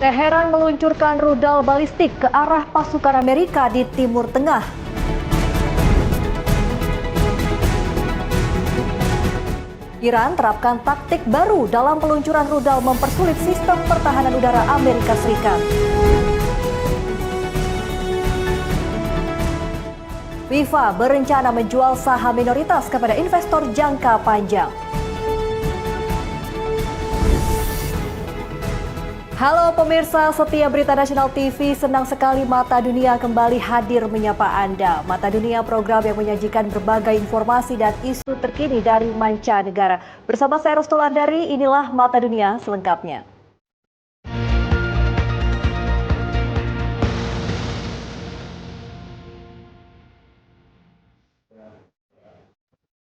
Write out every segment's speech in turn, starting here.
Teheran meluncurkan rudal balistik ke arah pasukan Amerika di Timur Tengah. Iran terapkan taktik baru dalam peluncuran rudal mempersulit sistem pertahanan udara Amerika Serikat. FIFA berencana menjual saham minoritas kepada investor jangka panjang. Halo pemirsa setia Berita Nasional TV, senang sekali Mata Dunia kembali hadir menyapa Anda. Mata Dunia program yang menyajikan berbagai informasi dan isu terkini dari mancanegara. Bersama saya Rustul Andari, inilah Mata Dunia selengkapnya.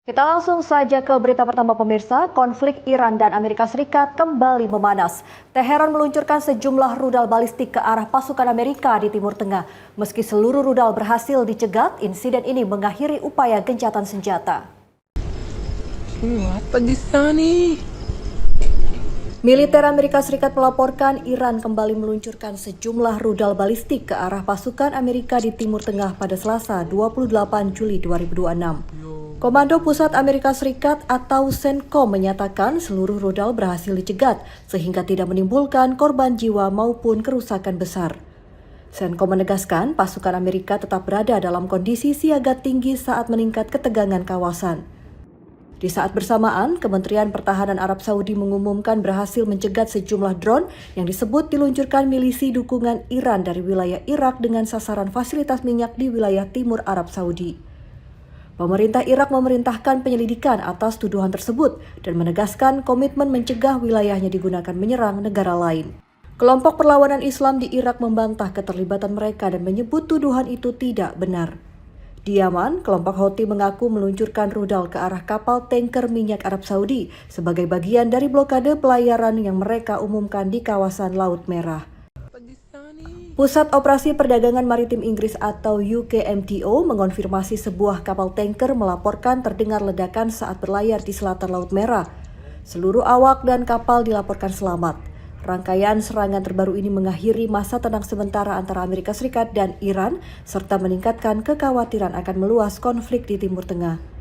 Kita langsung saja ke berita pertama pemirsa, konflik Iran dan Amerika Serikat kembali memanas. Teheran meluncurkan sejumlah rudal balistik ke arah pasukan Amerika di Timur Tengah. Meski seluruh rudal berhasil dicegat, insiden ini mengakhiri upaya gencatan senjata. Militer Amerika Serikat melaporkan Iran kembali meluncurkan sejumlah rudal balistik ke arah pasukan Amerika di Timur Tengah pada Selasa 28 Juli 2026. Komando Pusat Amerika Serikat atau CENTCOM menyatakan seluruh rudal berhasil dicegat sehingga tidak menimbulkan korban jiwa maupun kerusakan besar. CENTCOM menegaskan pasukan Amerika tetap berada dalam kondisi siaga tinggi saat meningkat ketegangan kawasan. Di saat bersamaan, Kementerian Pertahanan Arab Saudi mengumumkan berhasil mencegat sejumlah drone yang disebut diluncurkan milisi dukungan Iran dari wilayah Irak dengan sasaran fasilitas minyak di wilayah timur Arab Saudi. Pemerintah Irak memerintahkan penyelidikan atas tuduhan tersebut dan menegaskan komitmen mencegah wilayahnya digunakan menyerang negara lain. Kelompok perlawanan Islam di Irak membantah keterlibatan mereka dan menyebut tuduhan itu tidak benar. Di Yaman, kelompok Houthi mengaku meluncurkan rudal ke arah kapal tanker minyak Arab Saudi sebagai bagian dari blokade pelayaran yang mereka umumkan di kawasan Laut Merah. Pusat Operasi Perdagangan Maritim Inggris atau UKMTO mengonfirmasi sebuah kapal tanker melaporkan terdengar ledakan saat berlayar di selatan Laut Merah. Seluruh awak dan kapal dilaporkan selamat. Rangkaian serangan terbaru ini mengakhiri masa tenang sementara antara Amerika Serikat dan Iran serta meningkatkan kekhawatiran akan meluas konflik di Timur Tengah.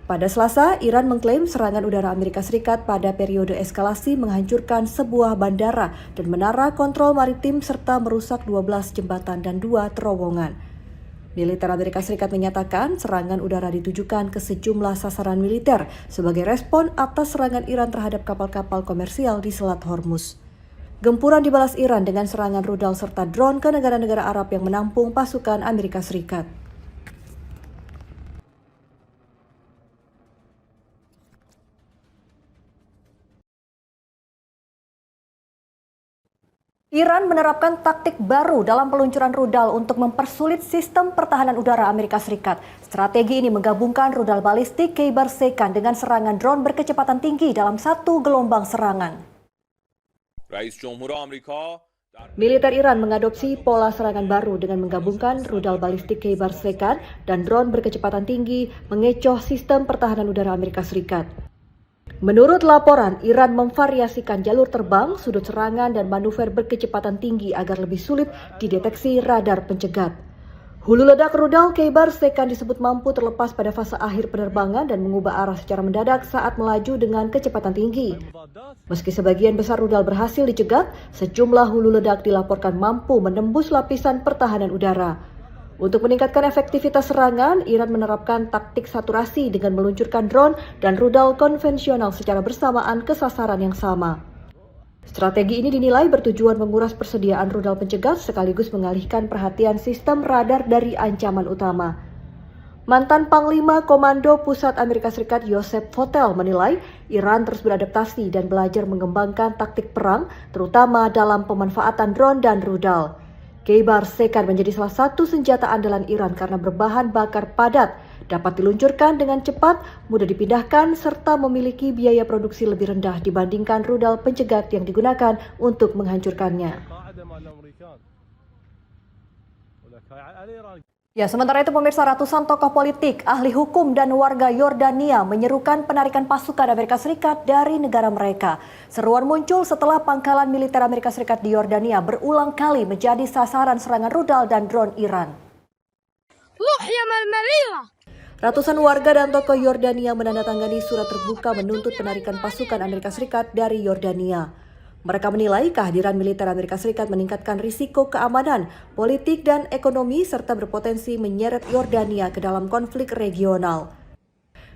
Pada Selasa, Iran mengklaim serangan udara Amerika Serikat pada periode eskalasi menghancurkan sebuah bandara dan menara kontrol maritim serta merusak 12 jembatan dan 2 terowongan. Militer Amerika Serikat menyatakan serangan udara ditujukan ke sejumlah sasaran militer sebagai respon atas serangan Iran terhadap kapal-kapal komersial di Selat Hormuz. Gempuran dibalas Iran dengan serangan rudal serta drone ke negara-negara Arab yang menampung pasukan Amerika Serikat. Iran menerapkan taktik baru dalam peluncuran rudal untuk mempersulit sistem pertahanan udara Amerika Serikat. Strategi ini menggabungkan rudal balistik Kheibar-Sheikhan dengan serangan drone berkecepatan tinggi dalam satu gelombang serangan. Militer Iran mengadopsi pola serangan baru dengan menggabungkan rudal balistik Kheibar-Sheikhan dan drone berkecepatan tinggi mengecoh sistem pertahanan udara Amerika Serikat. Menurut laporan, Iran memvariasikan jalur terbang, sudut serangan, dan manuver berkecepatan tinggi agar lebih sulit dideteksi radar pencegat. Hulu ledak rudal Kheibar-Sheikhan disebut mampu terlepas pada fase akhir penerbangan dan mengubah arah secara mendadak saat melaju dengan kecepatan tinggi. Meski sebagian besar rudal berhasil dicegat, sejumlah hulu ledak dilaporkan mampu menembus lapisan pertahanan udara. Untuk meningkatkan efektivitas serangan, Iran menerapkan taktik saturasi dengan meluncurkan drone dan rudal konvensional secara bersamaan ke sasaran yang sama. Strategi ini dinilai bertujuan menguras persediaan rudal pencegat sekaligus mengalihkan perhatian sistem radar dari ancaman utama. Mantan Panglima Komando Pusat Amerika Serikat Joseph Votel menilai Iran terus beradaptasi dan belajar mengembangkan taktik perang, terutama dalam pemanfaatan drone dan rudal. Kheibar-Sheikhan menjadi salah satu senjata andalan Iran karena berbahan bakar padat, dapat diluncurkan dengan cepat, mudah dipindahkan, serta memiliki biaya produksi lebih rendah dibandingkan rudal pencegat yang digunakan untuk menghancurkannya. Ya, sementara itu pemirsa, ratusan tokoh politik, ahli hukum dan warga Yordania menyerukan penarikan pasukan Amerika Serikat dari negara mereka. Seruan muncul setelah pangkalan militer Amerika Serikat di Yordania berulang kali menjadi sasaran serangan rudal dan drone Iran. Ratusan warga dan tokoh Yordania menandatangani surat terbuka menuntut penarikan pasukan Amerika Serikat dari Yordania. Mereka menilai kehadiran militer Amerika Serikat meningkatkan risiko keamanan, politik, dan ekonomi serta berpotensi menyeret Yordania ke dalam konflik regional.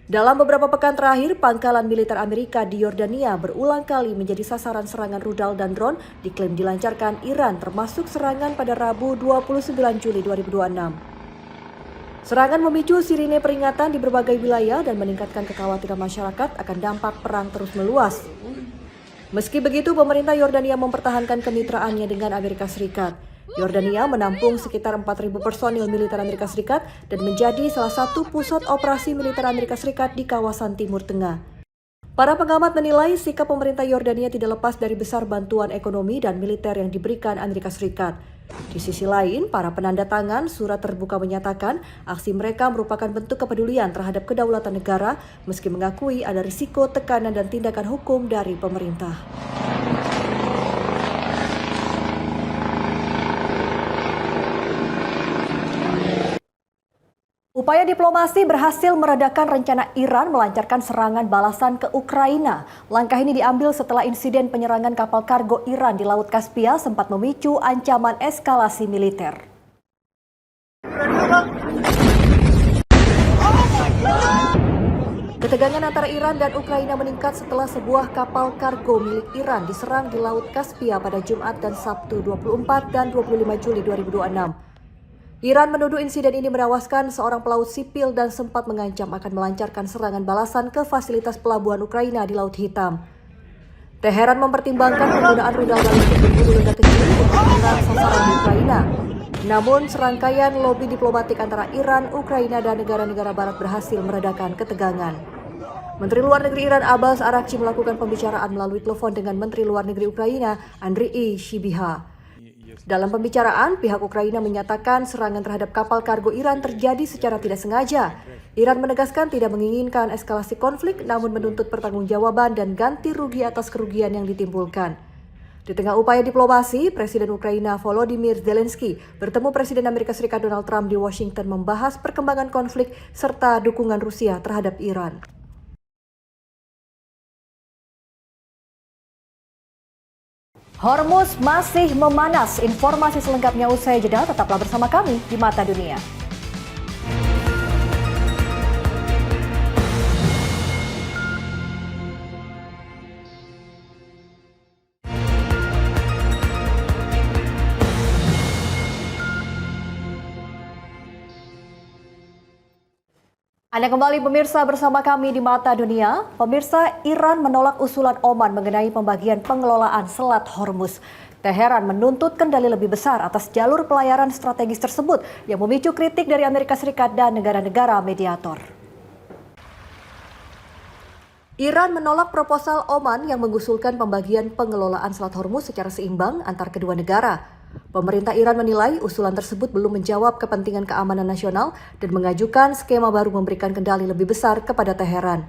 Dalam beberapa pekan terakhir, pangkalan militer Amerika di Yordania berulang kali menjadi sasaran serangan rudal dan drone diklaim dilancarkan Iran, termasuk serangan pada Rabu 29 Juli 2026. Serangan memicu sirine peringatan di berbagai wilayah dan meningkatkan kekhawatiran masyarakat akan dampak perang terus meluas. Meski begitu, pemerintah Yordania mempertahankan kemitraannya dengan Amerika Serikat. Yordania menampung sekitar 4.000 personil militer Amerika Serikat dan menjadi salah satu pusat operasi militer Amerika Serikat di kawasan Timur Tengah. Para pengamat menilai sikap pemerintah Yordania tidak lepas dari besar bantuan ekonomi dan militer yang diberikan Amerika Serikat. Di sisi lain, para penanda tangan surat terbuka menyatakan aksi mereka merupakan bentuk kepedulian terhadap kedaulatan negara meski mengakui ada risiko tekanan dan tindakan hukum dari pemerintah. Upaya diplomasi berhasil meredakan rencana Iran melancarkan serangan balasan ke Ukraina. Langkah ini diambil setelah insiden penyerangan kapal kargo Iran di Laut Kaspia sempat memicu ancaman eskalasi militer. Ketegangan antara Iran dan Ukraina meningkat setelah sebuah kapal kargo milik Iran diserang di Laut Kaspia pada Jumat dan Sabtu 24 dan 25 Juli 2026. Iran menuduh insiden ini menewaskan seorang pelaut sipil dan sempat mengancam akan melancarkan serangan balasan ke fasilitas pelabuhan Ukraina di Laut Hitam. Teheran mempertimbangkan penggunaan rudal balistik berburu ledak kecil untuk menyerang sasaran di Ukraina. Namun, serangkaian lobi diplomatik antara Iran, Ukraina, dan negara-negara barat berhasil meredakan ketegangan. Menteri Luar Negeri Iran Abbas Araghchi melakukan pembicaraan melalui telepon dengan Menteri Luar Negeri Ukraina Andriy Sybiha. Dalam pembicaraan, pihak Ukraina menyatakan serangan terhadap kapal kargo Iran terjadi secara tidak sengaja. Iran menegaskan tidak menginginkan eskalasi konflik, namun menuntut pertanggungjawaban dan ganti rugi atas kerugian yang ditimbulkan. Di tengah upaya diplomasi, Presiden Ukraina Volodymyr Zelensky bertemu Presiden Amerika Serikat Donald Trump di Washington membahas perkembangan konflik serta dukungan Rusia terhadap Iran. Hormuz masih memanas. Informasi selengkapnya usai jeda, tetaplah bersama kami di Mata Dunia. Anda kembali pemirsa bersama kami di Mata Dunia. Pemirsa, Iran menolak usulan Oman mengenai pembagian pengelolaan Selat Hormuz. Teheran menuntut kendali lebih besar atas jalur pelayaran strategis tersebut yang memicu kritik dari Amerika Serikat dan negara-negara mediator. Iran menolak proposal Oman yang mengusulkan pembagian pengelolaan Selat Hormuz secara seimbang antar kedua negara. Pemerintah Iran menilai usulan tersebut belum menjawab kepentingan keamanan nasional dan mengajukan skema baru memberikan kendali lebih besar kepada Teheran.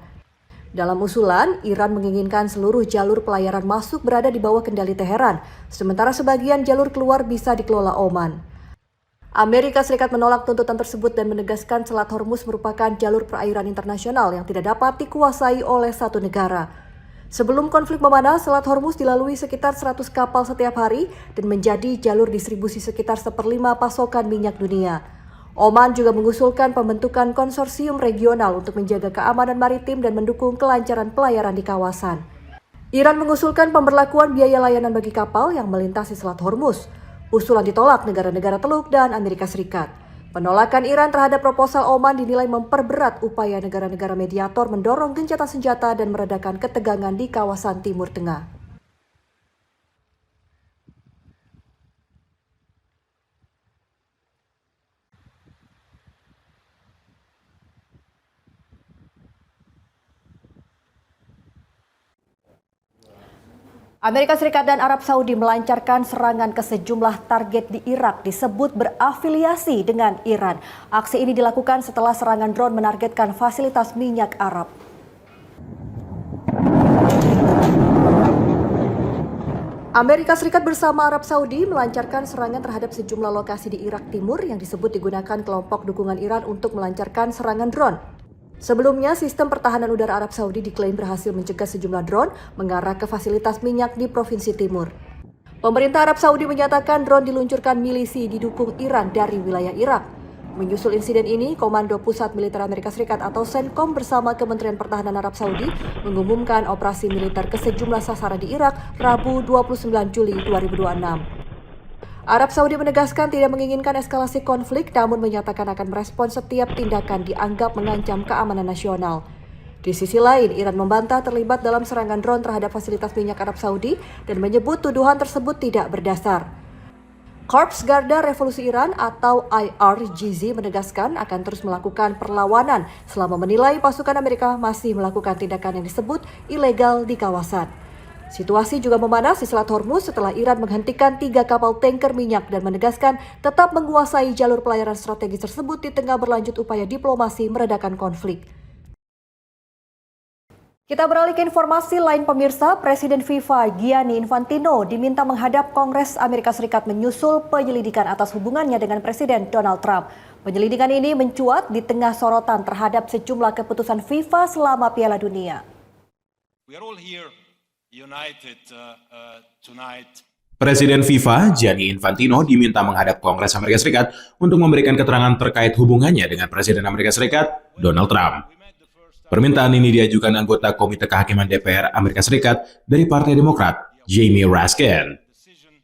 Dalam usulan, Iran menginginkan seluruh jalur pelayaran masuk berada di bawah kendali Teheran, sementara sebagian jalur keluar bisa dikelola Oman. Amerika Serikat menolak tuntutan tersebut dan menegaskan Selat Hormuz merupakan jalur perairan internasional yang tidak dapat dikuasai oleh satu negara. Sebelum konflik memanas, Selat Hormuz dilalui sekitar 100 kapal setiap hari dan menjadi jalur distribusi sekitar 1/5 pasokan minyak dunia. Oman juga mengusulkan pembentukan konsorsium regional untuk menjaga keamanan maritim dan mendukung kelancaran pelayaran di kawasan. Iran mengusulkan pemberlakuan biaya layanan bagi kapal yang melintasi Selat Hormuz. Usulan ditolak negara-negara Teluk dan Amerika Serikat. Penolakan Iran terhadap proposal Oman dinilai memperberat upaya negara-negara mediator mendorong gencatan senjata dan meredakan ketegangan di kawasan Timur Tengah. Amerika Serikat dan Arab Saudi melancarkan serangan ke sejumlah target di Irak disebut berafiliasi dengan Iran. Aksi ini dilakukan setelah serangan drone menargetkan fasilitas minyak Arab. Amerika Serikat bersama Arab Saudi melancarkan serangan terhadap sejumlah lokasi di Irak Timur yang disebut digunakan kelompok dukungan Iran untuk melancarkan serangan drone. Sebelumnya, sistem pertahanan udara Arab Saudi diklaim berhasil mencegah sejumlah drone mengarah ke fasilitas minyak di Provinsi Timur. Pemerintah Arab Saudi menyatakan drone diluncurkan milisi didukung Iran dari wilayah Irak. Menyusul insiden ini, Komando Pusat Militer Amerika Serikat atau CENTCOM bersama Kementerian Pertahanan Arab Saudi mengumumkan operasi militer ke sejumlah sasaran di Irak Rabu 29 Juli 2026. Arab Saudi menegaskan tidak menginginkan eskalasi konflik namun menyatakan akan merespon setiap tindakan dianggap mengancam keamanan nasional. Di sisi lain, Iran membantah terlibat dalam serangan drone terhadap fasilitas minyak Arab Saudi dan menyebut tuduhan tersebut tidak berdasar. Korps Garda Revolusi Iran atau IRGZ menegaskan akan terus melakukan perlawanan selama menilai pasukan Amerika masih melakukan tindakan yang disebut ilegal di kawasan. Situasi juga memanas di Selat Hormuz setelah Iran menghentikan 3 kapal tanker minyak dan menegaskan tetap menguasai jalur pelayaran strategis tersebut di tengah berlanjut upaya diplomasi meredakan konflik. Kita beralih ke informasi lain pemirsa, Presiden FIFA Gianni Infantino diminta menghadap Kongres Amerika Serikat menyusul penyelidikan atas hubungannya dengan Presiden Donald Trump. Penyelidikan ini mencuat di tengah sorotan terhadap sejumlah keputusan FIFA selama Piala Dunia. Presiden FIFA Gianni Infantino diminta menghadap Kongres Amerika Serikat untuk memberikan keterangan terkait hubungannya dengan Presiden Amerika Serikat Donald Trump. Permintaan ini diajukan anggota Komite Kehakiman DPR Amerika Serikat dari Partai Demokrat, Jamie Raskin.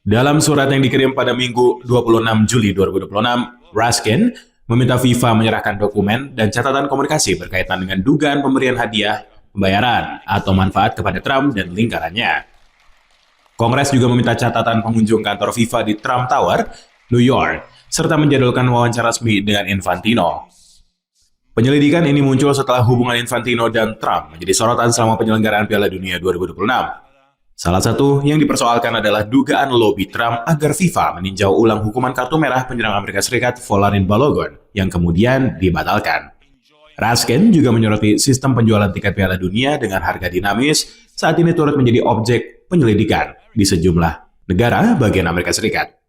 Dalam surat yang dikirim pada Minggu 26 Juli 2026, Raskin meminta FIFA menyerahkan dokumen dan catatan komunikasi berkaitan dengan dugaan pemberian hadiah, pembayaran, atau manfaat kepada Trump dan lingkarannya. Kongres juga meminta catatan pengunjung kantor FIFA di Trump Tower, New York, serta menjadwalkan wawancara resmi dengan Infantino. Penyelidikan ini muncul setelah hubungan Infantino dan Trump menjadi sorotan selama penyelenggaraan Piala Dunia 2026. Salah satu yang dipersoalkan adalah dugaan lobi Trump agar FIFA meninjau ulang hukuman kartu merah penyerang Amerika Serikat Volarin Balogun yang kemudian dibatalkan. Raskin juga menyoroti sistem penjualan tiket Piala Dunia dengan harga dinamis saat ini turut menjadi objek penyelidikan di sejumlah negara bagian Amerika Serikat.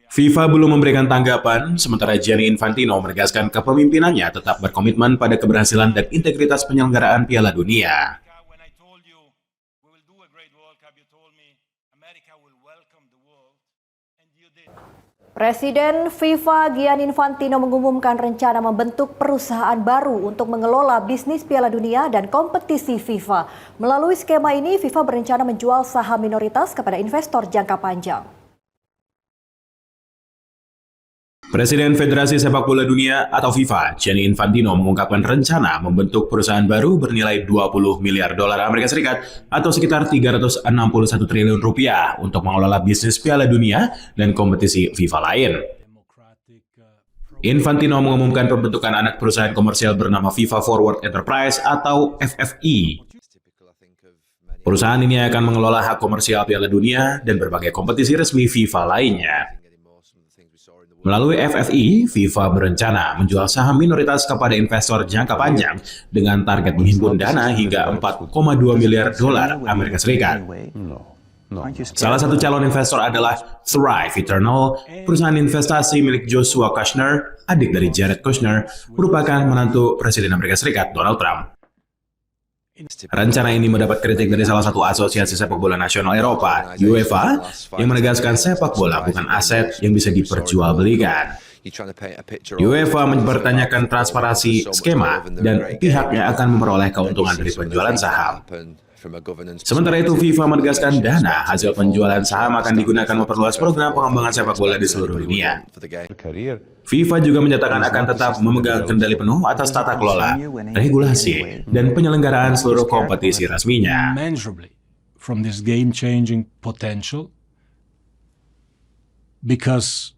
FIFA belum memberikan tanggapan, sementara Gianni Infantino menegaskan kepemimpinannya tetap berkomitmen pada keberhasilan dan integritas penyelenggaraan Piala Dunia. Presiden FIFA Gianni Infantino mengumumkan rencana membentuk perusahaan baru untuk mengelola bisnis Piala Dunia dan kompetisi FIFA. Melalui skema ini, FIFA berencana menjual saham minoritas kepada investor jangka panjang. Presiden Federasi Sepak Bola Dunia atau FIFA, Gianni Infantino mengungkapkan rencana membentuk perusahaan baru bernilai 20 miliar dolar Amerika Serikat atau sekitar 361 triliun rupiah untuk mengelola bisnis Piala Dunia dan kompetisi FIFA lain. Infantino mengumumkan pembentukan anak perusahaan komersial bernama FIFA Forward Enterprise atau FFE. Perusahaan ini akan mengelola hak komersial Piala Dunia dan berbagai kompetisi resmi FIFA lainnya. Melalui FFE, FIFA berencana menjual saham minoritas kepada investor jangka panjang dengan target menghimpun dana hingga 4,2 miliar dolar Amerika Serikat. Salah satu calon investor adalah Thrive Eternal, perusahaan investasi milik Joshua Kushner, adik dari Jared Kushner, merupakan menantu Presiden Amerika Serikat Donald Trump. Rencana ini mendapat kritik dari salah satu asosiasi sepak bola nasional Eropa, UEFA, yang menegaskan sepak bola bukan aset yang bisa diperjualbelikan. UEFA mempertanyakan transparansi skema dan pihaknya akan memperoleh keuntungan dari penjualan saham. Sementara itu, FIFA menegaskan dana hasil penjualan saham akan digunakan memperluas program pengembangan sepak bola di seluruh dunia. FIFA juga menyatakan akan tetap memegang kendali penuh atas tata kelola, regulasi, dan penyelenggaraan seluruh kompetisi resminya. From this game-changing potential, because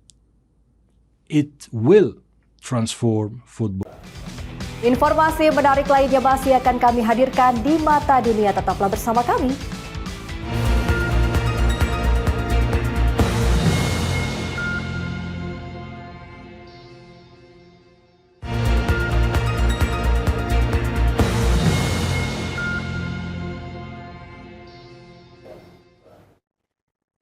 it will transform football. Informasi menarik lainnya masih akan kami hadirkan di Mata Dunia. Tetaplah bersama kami.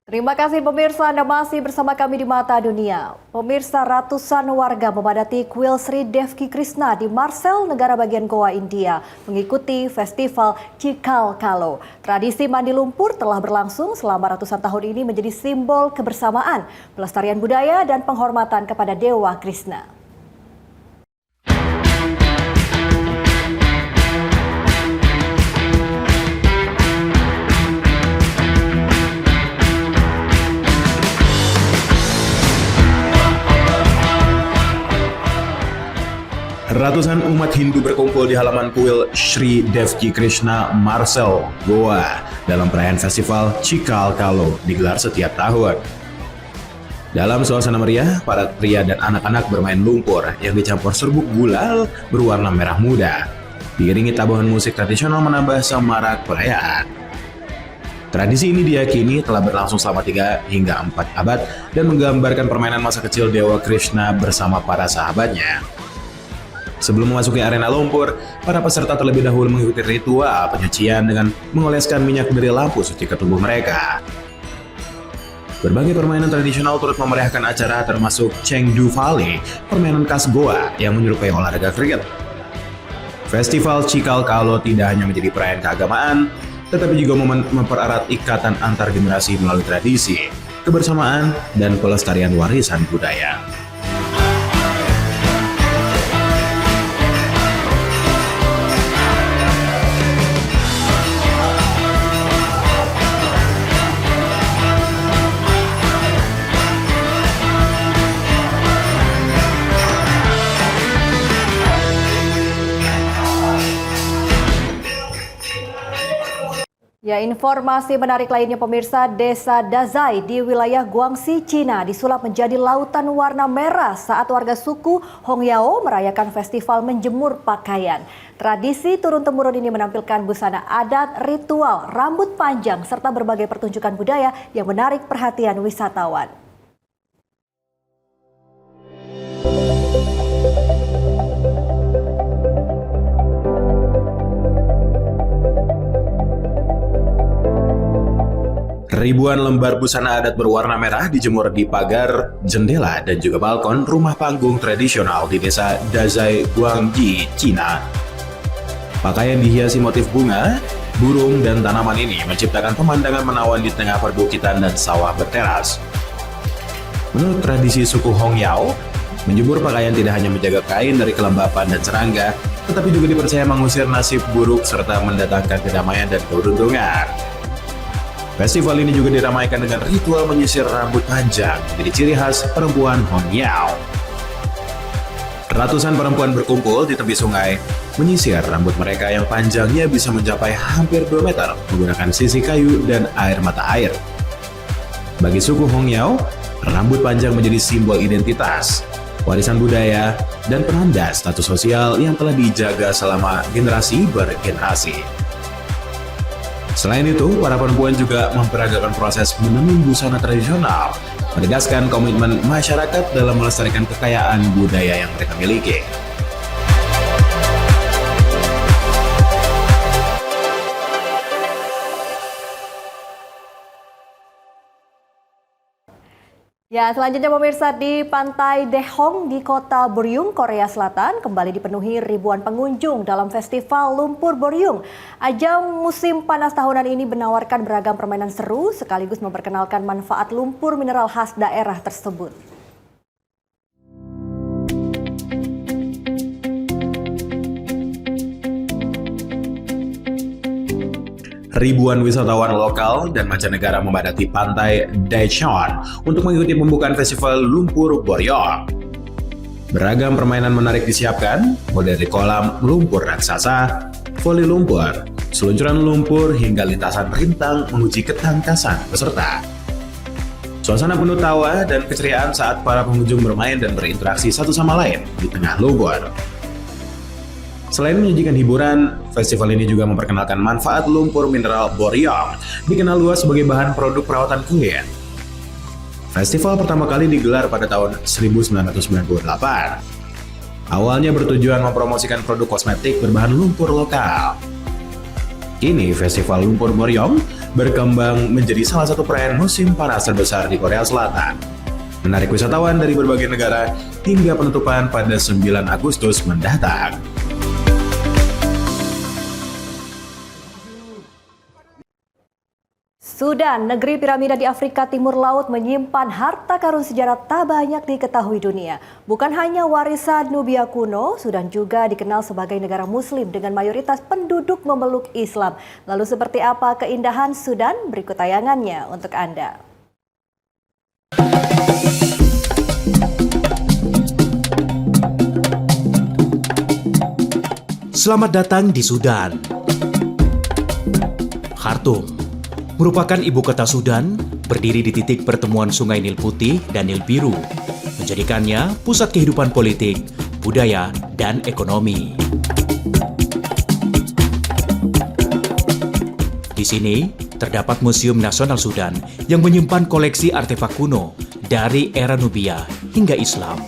Terima kasih pemirsa, Anda masih bersama kami di Mata Dunia. Pemirsa, ratusan warga memadati kuil Sri Devki Krishna di Marcel, negara bagian Goa, India, mengikuti festival Cikal Kalo. Tradisi mandi lumpur telah berlangsung selama ratusan tahun ini menjadi simbol kebersamaan, pelestarian budaya, dan penghormatan kepada Dewa Krishna. Ratusan umat Hindu berkumpul di halaman kuil Sri Devki Krishna Marcel, Goa, dalam perayaan festival Cikal Kalo digelar setiap tahun. Dalam suasana meriah, para pria dan anak-anak bermain lumpur yang dicampur serbuk gulal berwarna merah muda. Diiringi tabuhan musik tradisional menambah semarak perayaan. Tradisi ini diyakini telah berlangsung selama 3 hingga 4 abad dan menggambarkan permainan masa kecil Dewa Krishna bersama para sahabatnya. Sebelum memasuki arena lumpur, para peserta terlebih dahulu mengikuti ritual penyucian dengan mengoleskan minyak dari lampu suci ke tubuh mereka. Berbagai permainan tradisional turut memeriahkan acara termasuk Chengdu Volley, permainan khas Goa yang menyerupai olahraga kriket. Festival Cikal Kalo tidak hanya menjadi perayaan keagamaan, tetapi juga momen mempererat ikatan antar generasi melalui tradisi, kebersamaan, dan pelestarian warisan budaya. Ya, informasi menarik lainnya pemirsa, Desa Dazai di wilayah Guangxi, Cina disulap menjadi lautan warna merah saat warga suku Hongyao merayakan festival menjemur pakaian. Tradisi turun-temurun ini menampilkan busana adat, ritual, rambut panjang, serta berbagai pertunjukan budaya yang menarik perhatian wisatawan. Ribuan lembar busana adat berwarna merah dijemur di pagar, jendela, dan juga balkon rumah panggung tradisional di desa Dazai, Guangxi, Cina. Pakaian dihiasi motif bunga, burung, dan tanaman ini menciptakan pemandangan menawan di tengah perbukitan dan sawah berteras. Menurut tradisi suku Hongyao, menjemur pakaian tidak hanya menjaga kain dari kelembapan dan serangga, tetapi juga dipercaya mengusir nasib buruk serta mendatangkan kedamaian dan keberuntungan. Festival ini juga diramaikan dengan ritual menyisir rambut panjang, menjadi ciri khas perempuan Hongyao. Ratusan perempuan berkumpul di tepi sungai, menyisir rambut mereka yang panjangnya bisa mencapai hampir 2 meter menggunakan sisik kayu dan air mata air. Bagi suku Hongyao, rambut panjang menjadi simbol identitas, warisan budaya, dan penanda status sosial yang telah dijaga selama generasi bergenerasi. Selain itu, para perempuan juga memperagakan proses menenun busana tradisional, menegaskan komitmen masyarakat dalam melestarikan kekayaan budaya yang mereka miliki. Ya, selanjutnya pemirsa, di Pantai Daejeon di kota Boryung, Korea Selatan kembali dipenuhi ribuan pengunjung dalam festival lumpur Boryung. Ajang musim panas tahunan ini menawarkan beragam permainan seru sekaligus memperkenalkan manfaat lumpur mineral khas daerah tersebut. Ribuan wisatawan lokal dan mancanegara memadati Pantai Daejeon untuk mengikuti pembukaan festival lumpur Boryung. Beragam permainan menarik disiapkan, mulai dari kolam lumpur raksasa, voli lumpur, seluncuran lumpur, hingga lintasan rintang menguji ketangkasan peserta. Suasana penuh tawa dan keceriaan saat para pengunjung bermain dan berinteraksi satu sama lain di tengah lumpur. Selain menyajikan hiburan, festival ini juga memperkenalkan manfaat lumpur mineral Boryung, dikenal luas sebagai bahan produk perawatan kulit. Festival pertama kali digelar pada tahun 1998. Awalnya bertujuan mempromosikan produk kosmetik berbahan lumpur lokal. Kini Festival Lumpur Moriong berkembang menjadi salah satu perayaan musim panas terbesar di Korea Selatan. Menarik wisatawan dari berbagai negara hingga penutupan pada 9 Agustus mendatang. Sudan, negeri piramida di Afrika Timur Laut, menyimpan harta karun sejarah tak banyak diketahui dunia. Bukan hanya warisan Nubia kuno, Sudan juga dikenal sebagai negara muslim dengan mayoritas penduduk memeluk Islam. Lalu seperti apa keindahan Sudan? Berikut tayangannya untuk Anda. Selamat datang di Sudan. Khartoum merupakan ibu kota Sudan, berdiri di titik pertemuan Sungai Nil Putih dan Nil Biru, menjadikannya pusat kehidupan politik, budaya, dan ekonomi. Di sini terdapat Museum Nasional Sudan yang menyimpan koleksi artefak kuno dari era Nubia hingga Islam.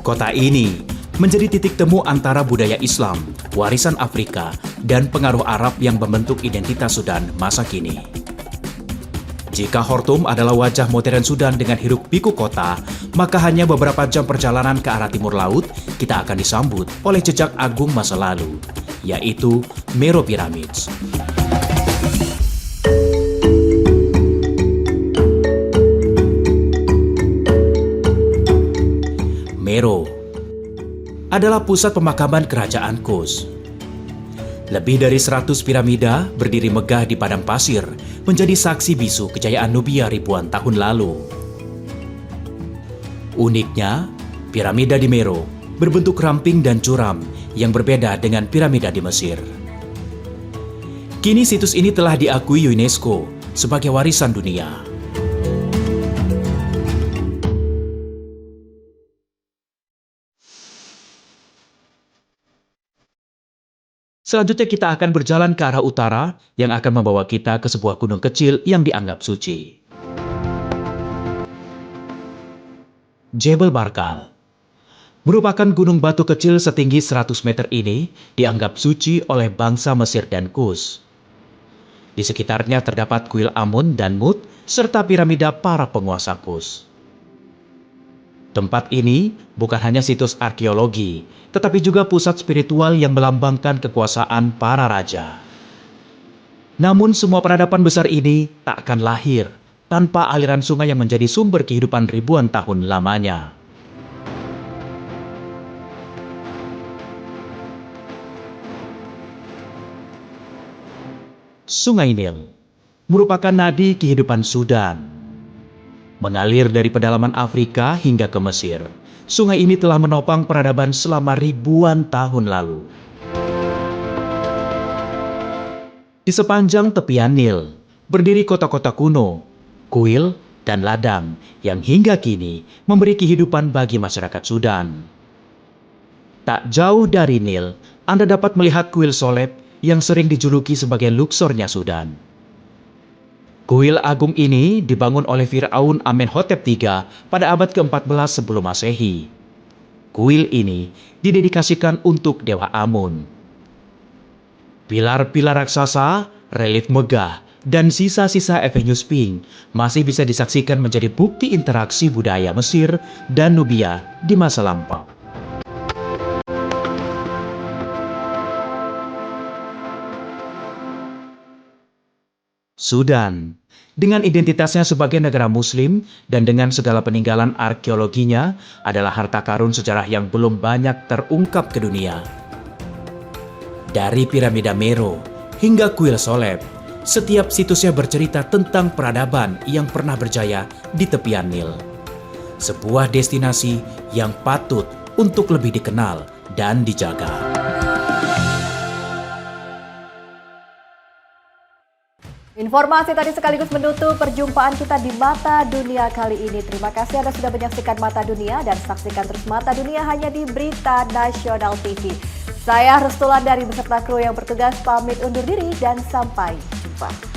Kota ini menjadi titik temu antara budaya Islam, warisan Afrika, dan pengaruh Arab yang membentuk identitas Sudan masa kini. Jika Khartoum adalah wajah modern Sudan dengan hiruk-pikuk kota, maka hanya beberapa jam perjalanan ke arah timur laut, kita akan disambut oleh jejak agung masa lalu, yaitu Meroe Pyramids. Meroe adalah pusat pemakaman kerajaan Kos. Lebih dari 100 piramida berdiri megah di padang pasir menjadi saksi bisu kejayaan Nubia ribuan tahun lalu. Uniknya, piramida di Meroe berbentuk ramping dan curam yang berbeda dengan piramida di Mesir. Kini situs ini telah diakui UNESCO sebagai warisan dunia. Selanjutnya kita akan berjalan ke arah utara yang akan membawa kita ke sebuah gunung kecil yang dianggap suci. Jebel Barkal merupakan gunung batu kecil setinggi 100 meter ini dianggap suci oleh bangsa Mesir dan Kus. Di sekitarnya terdapat kuil Amun dan Mut serta piramida para penguasa Kus. Tempat ini bukan hanya situs arkeologi, tetapi juga pusat spiritual yang melambangkan kekuasaan para raja. Namun semua peradaban besar ini tak akan lahir tanpa aliran sungai yang menjadi sumber kehidupan ribuan tahun lamanya. Sungai Nil merupakan nadi kehidupan Sudan. Mengalir dari pedalaman Afrika hingga ke Mesir, sungai ini telah menopang peradaban selama ribuan tahun lalu. Di sepanjang tepian Nil, berdiri kota-kota kuno, kuil, dan ladang yang hingga kini memberi kehidupan bagi masyarakat Sudan. Tak jauh dari Nil, Anda dapat melihat kuil Soleb yang sering dijuluki sebagai Luxornya Sudan. Kuil agung ini dibangun oleh Firaun Amenhotep III pada abad ke-14 sebelum Masehi. Kuil ini didedikasikan untuk Dewa Amun. Pilar-pilar raksasa, relief megah, dan sisa-sisa Avenue Sphinx masih bisa disaksikan menjadi bukti interaksi budaya Mesir dan Nubia di masa lampau. Sudan, dengan identitasnya sebagai negara muslim dan dengan segala peninggalan arkeologinya, adalah harta karun sejarah yang belum banyak terungkap ke dunia. Dari piramida Meroe hingga kuil Soleb, setiap situsnya bercerita tentang peradaban yang pernah berjaya di tepian Nil. Sebuah destinasi yang patut untuk lebih dikenal dan dijaga. Informasi tadi sekaligus menutup perjumpaan kita di Mata Dunia kali ini. Terima kasih Anda sudah menyaksikan Mata Dunia dan saksikan terus Mata Dunia hanya di Berita Nasional TV. Saya Restulandari beserta kru yang bertugas pamit undur diri dan sampai jumpa.